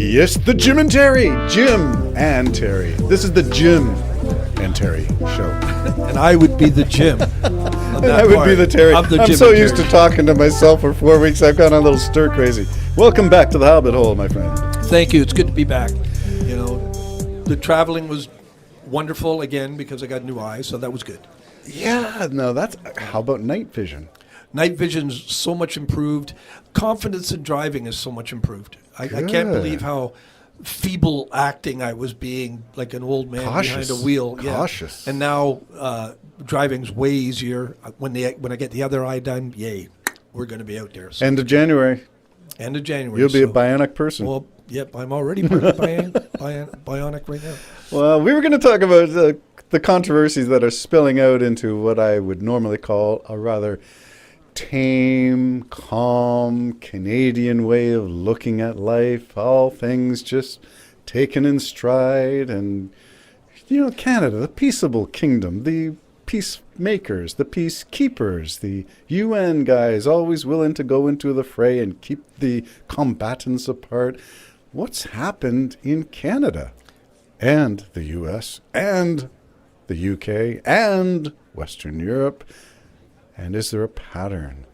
Yes, the Jim and Terry. Jim and Terry. This is the Jim and Terry show. And I would be the Jim. And I would be the Terry. I'm so used to talking to myself for 4 weeks, I've gone a little stir crazy. Welcome back to the Hobbit Hole, my friend. Thank you. It's good to be back. You know, the traveling was wonderful again because I got new eyes, so that was good. Yeah, no, that's... How about night vision? Night vision's so much improved. Confidence in driving is so much improved. I can't believe how feeble acting I was being, like an old man behind a wheel. Cautious. And now driving's way easier. When I get the other eye done, yay, we're going to be out there. So. End of January. End of January. You'll be a bionic person. Well, yep, I'm already bionic right now. Well, we were going to talk about the controversies that are spilling out into what I would normally call a rather tame, calm Canadian way of looking at life. All things just taken in stride. And, you know, Canada, the peaceable kingdom, the peacemakers, the peacekeepers, the UN guys always willing to go into the fray and keep the combatants apart. What's happened in Canada and the US and the UK and Western Europe? And is there a pattern?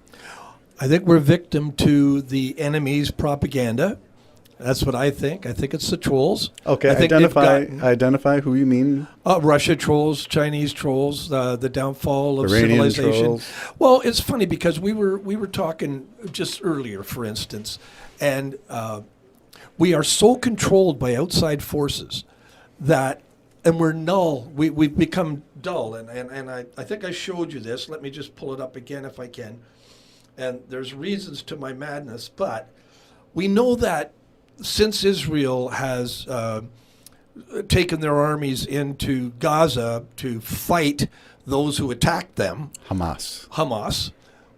I think we're victim to the enemy's propaganda. That's what I think. I think it's the trolls. Okay, identify who you mean. Russia trolls, Chinese trolls, the downfall of Iranian civilization. Trolls. Well, it's funny because we were talking just earlier, for instance, and we are so controlled by outside forces that, and we're null. We've become dull. And I think I showed you this. Let me just pull it up again if I can. And there's reasons to my madness, but we know that since Israel has taken their armies into Gaza to fight those who attacked them, Hamas,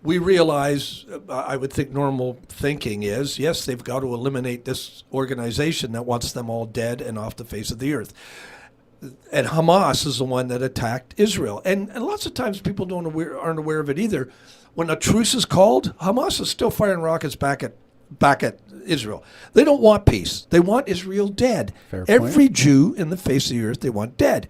we realize, I would think normal thinking is, yes, they've got to eliminate this organization that wants them all dead and off the face of the earth. And Hamas is the one that attacked Israel. And lots of times people aren't aware of it either. When a truce is called, Hamas is still firing rockets back at Israel. They don't want peace. They want Israel dead. Fair point. Every Jew in the face of the earth they want dead.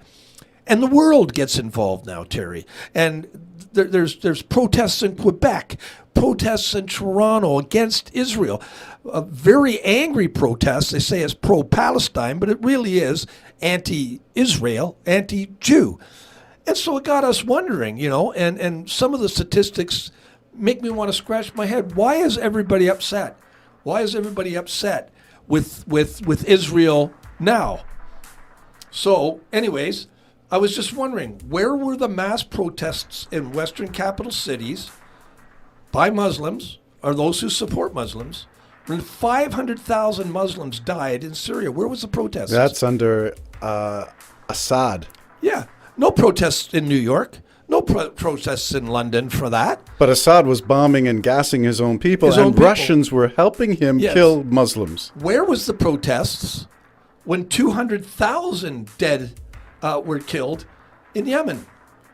And the world gets involved now, Terry. And there's protests in Quebec, protests in Toronto against Israel. Very angry protests. They say it's pro-Palestine, but it really is anti-Israel, anti-Jew. And so it got us wondering, you know, and some of the statistics make me want to scratch my head. Why is everybody upset? Why is everybody upset with Israel now? So, anyways, I was just wondering, where were the mass protests in Western capital cities by Muslims, or those who support Muslims, when 500,000 Muslims died in Syria? Where was the protest? That's under Assad. Yeah. No protests in New York. No protests in London for that. But Assad was bombing and gassing his own people, Russians were helping him kill Muslims. Where was the protests when 200,000 dead were killed in Yemen?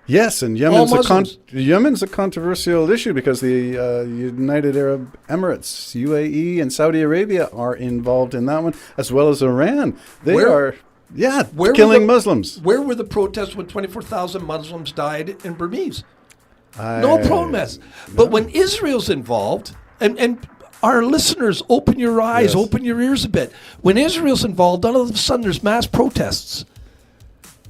Yes, and Yemen's a controversial issue because the United Arab Emirates, UAE, and Saudi Arabia are involved in that one, as well as Iran. They are killing Muslims. Where were the protests when 24,000 Muslims died in Burmese? No protests. But when Israel's involved, and our listeners, open your eyes, open your ears a bit. When Israel's involved, all of a sudden there's mass protests.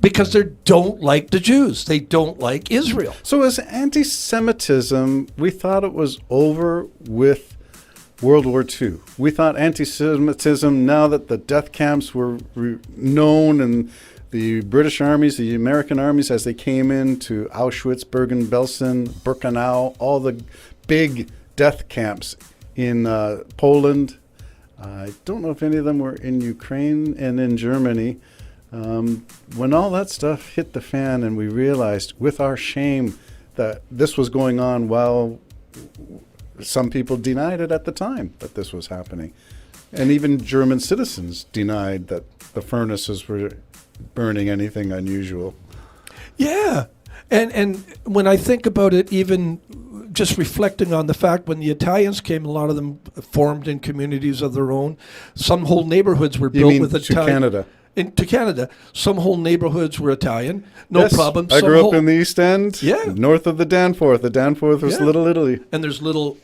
Because they don't like the Jews. They don't like Israel. So as anti-Semitism, we thought it was over with World War II. We thought anti-Semitism, now that the death camps were known and the British armies, the American armies, as they came into Auschwitz, Bergen-Belsen, Birkenau, all the big death camps in Poland. I don't know if any of them were in Ukraine and in Germany. When all that stuff hit the fan and we realized with our shame that this was going on while some people denied it at the time that this was happening. And even German citizens denied that the furnaces were burning anything unusual. Yeah. And when I think about it, even just reflecting on the fact when the Italians came, a lot of them formed in communities of their own. Some whole neighborhoods were You built mean with to Italian. Canada? To Canada, some whole neighborhoods were Italian. No Yes, problem. I Some grew up whole- in the East End, Yeah. north of the Danforth. The Danforth was Yeah. Little Italy. and there's little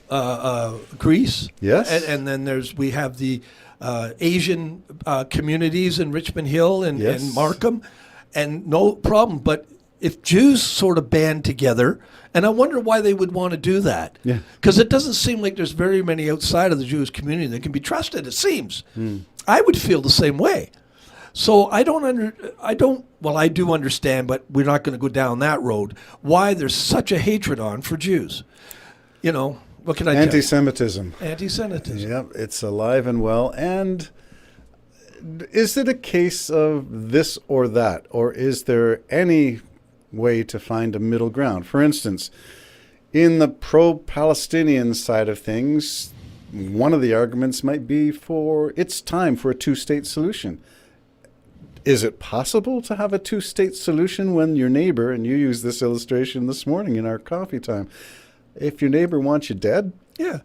Greece. Yes. And then we have the Asian communities in Richmond Hill and Yes. Markham, and no problem. But if Jews sort of band together, and I wonder why they would want to do that. Yeah. Because it doesn't seem like there's very many outside of the Jewish community that can be trusted. It seems. Hmm. I would feel the same way. So I do understand, but we're not going to go down that road. Why there's such a hatred on for Jews? You know, what can I tell you? Anti-Semitism. Anti-Semitism. Yep, it's alive and well. And is it a case of this or that, or is there any way to find a middle ground? For instance, in the pro-Palestinian side of things, one of the arguments might be for it's time for a two-state solution. Is it possible to have a two-state solution when your neighbor, and you used this illustration this morning in our coffee time, if your neighbor wants you dead? Yeah.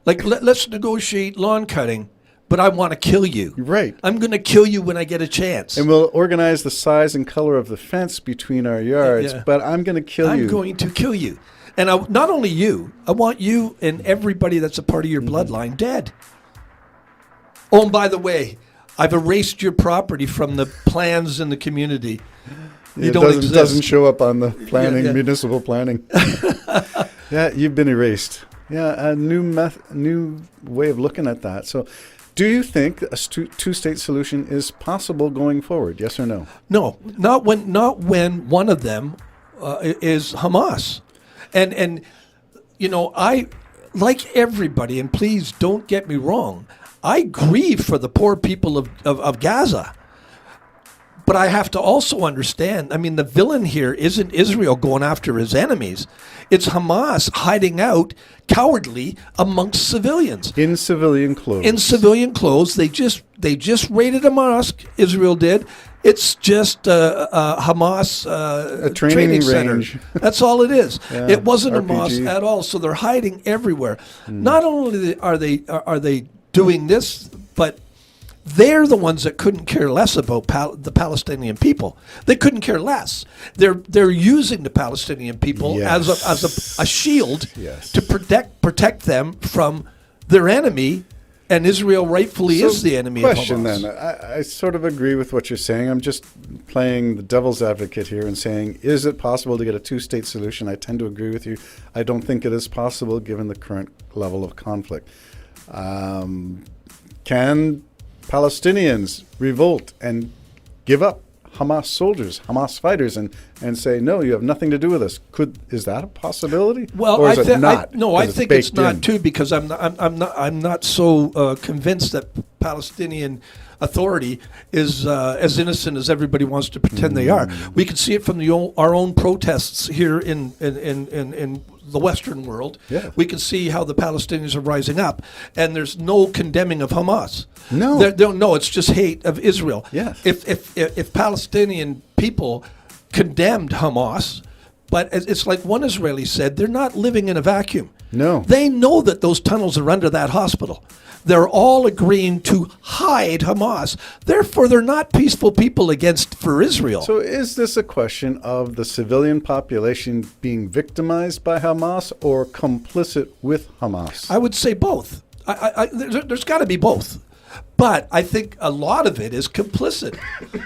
Like, let's negotiate lawn cutting, but I want to kill you. Right. I'm going to kill you when I get a chance. And we'll organize the size and color of the fence between our yards, Yeah. but I'm going to kill you. I'm going to kill you. And not only you, I want you and everybody that's a part of your bloodline dead. Oh, and by the way, I've erased your property from the plans in the community. You It don't doesn't, exist. doesn't show up on the planning, Yeah. municipal planning. Yeah, you've been erased. Yeah, a new way of looking at that. So, do you think a two-state solution is possible going forward? Yes or no? No, not when one of them is Hamas, and you know, I, like everybody, and please don't get me wrong, I grieve for the poor people of Gaza. But I have to also understand, I mean, the villain here isn't Israel going after his enemies. It's Hamas hiding out cowardly amongst civilians. In civilian clothes. In civilian clothes. They just raided a mosque, Israel did. It's just Hamas A training center. range. That's all it is. Yeah, It wasn't a RPG. mosque at all. So they're hiding everywhere. Not only are they doing this, but they're the ones that couldn't care less about the Palestinian people. They couldn't care less. They're using the Palestinian people Yes. as a shield Yes. to protect them from their enemy, and Israel rightfully is the enemy question of Hamas. then. I sort of agree with what you're saying. I'm just playing the devil's advocate here and saying, is it possible to get a two-state solution? I tend to agree with you. I don't think it is possible given the current level of conflict. Can Palestinians revolt and give up Hamas soldiers, Hamas fighters, and say, no, you have nothing to do with us? Is that a possibility? Well, or is it not? I 'Cause think it's baked not in? too, because I'm not so convinced that Palestinian Authority is as innocent as everybody wants to pretend they are. We can see it from our own protests here in the Western world. Yeah. We can see how the Palestinians are rising up, and there's no condemning of Hamas. No. No, it's just hate of Israel. Yes. If Palestinian people condemned Hamas, but it's like one Israeli said, they're not living in a vacuum. No. They know that those tunnels are under that hospital. They're all agreeing to hide Hamas. Therefore, they're not peaceful people for Israel. So is this a question of the civilian population being victimized by Hamas or complicit with Hamas? I would say both. There's got to be both. But I think a lot of it is complicit.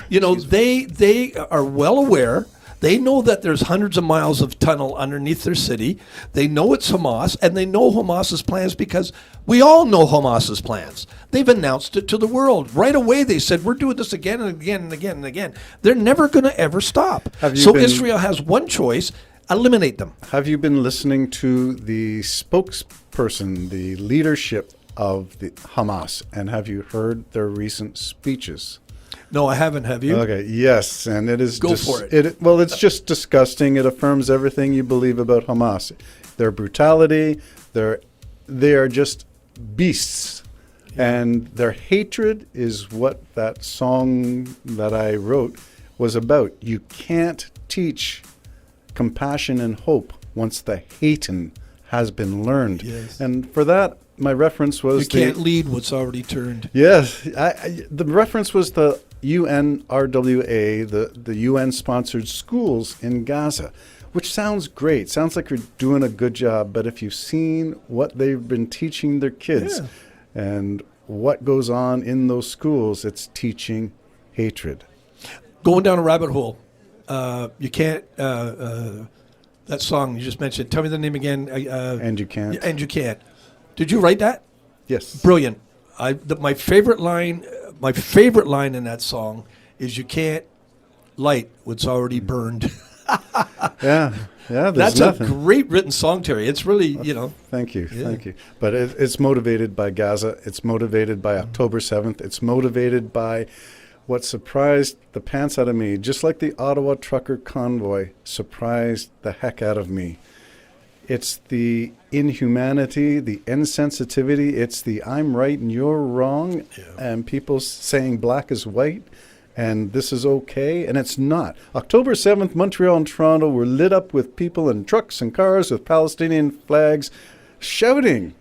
You know, they are well aware. They know that there's hundreds of miles of tunnel underneath their city. They know it's Hamas, and they know Hamas's plans because we all know Hamas's plans. They've announced it to the world. Right away they said, we're doing this again and again and again and again. They're never going to ever stop. So Israel has one choice: eliminate them. Have you been listening to the spokesperson, the leadership of the Hamas, and have you heard their recent speeches? No, I haven't. Have you? Okay, yes, and it is... Go for it. Well, it's just disgusting. It affirms everything you believe about Hamas. Their brutality, they are just beasts. And their hatred is what that song that I wrote was about. You can't teach compassion and hope once the hating has been learned. Yes. And for that, my reference was You can't lead what's already turned. Yes, the reference was the UNRWA, the UN-sponsored schools in Gaza, which sounds great. Sounds like you're doing a good job. But if you've seen what they've been teaching their kids and what goes on in those schools, it's teaching hatred. Going down a rabbit hole. You can't. That song you just mentioned. Tell me the name again. And you can't. And you can't. Did you write that? Yes. Brilliant. My favorite line. My favorite line in that song is "You can't light what's already burned." Yeah. There's That's nothing. a great written song, Terry. It's really, Thank you. But it's motivated by Gaza. It's motivated by October 7th. It's motivated by what surprised the pants out of me, just like the Ottawa trucker convoy surprised the heck out of me. It's the inhumanity, the insensitivity. It's the I'm right and you're wrong, and people saying black is white. And this is okay, and it's not. October 7th, Montreal and Toronto were lit up with people in trucks and cars with Palestinian flags shouting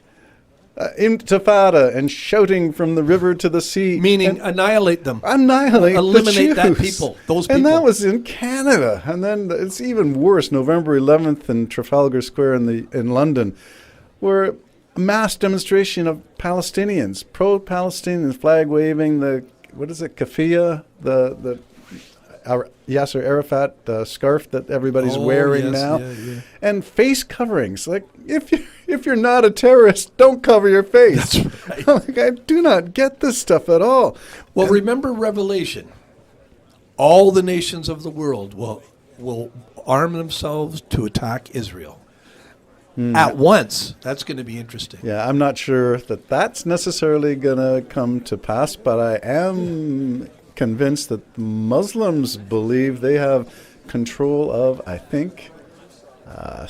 Intifada and shouting from the river to the sea. meaning annihilate them. Annihilate Eliminate the that Jews. people, those And that people. was in Canada. And then it's even worse, November 11th in Trafalgar Square in London, where a mass demonstration of Palestinians, pro-Palestinian flag waving, keffiyeh, the Yasser Arafat scarf that everybody's wearing now, and face coverings. Like, if you're not a terrorist, don't cover your face. That's right. Like, I do not get this stuff at all. Well, remember Revelation. All the nations of the world will arm themselves to attack Israel. At once. That's going to be interesting. Yeah, I'm not sure that that's necessarily going to come to pass, but I am convinced that Muslims believe they have control of, I think,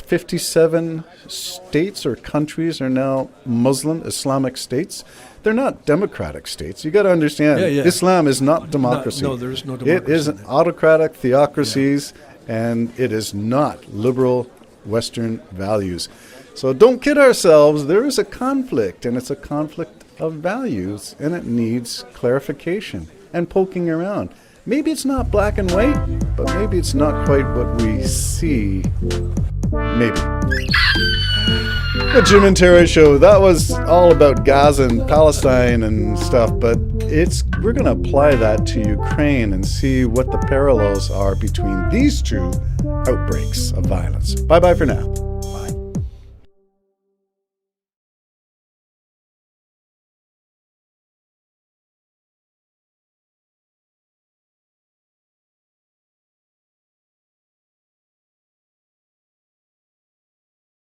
57 states or countries are now Muslim, Islamic states. They're not democratic states. You got to understand, Islam is not democracy. No, there is no democracy. It is an autocratic theocracies, and it is not liberal Western values. So don't kid ourselves. There is a conflict, and it's a conflict of values, and it needs clarification and poking around. Maybe it's not black and white, but maybe it's not quite what we see. Maybe. The Jim and Terry Show, that was all about Gaza and Palestine and stuff, but we're going to apply that to Ukraine and see what the parallels are between these two outbreaks of violence. Bye-bye for now.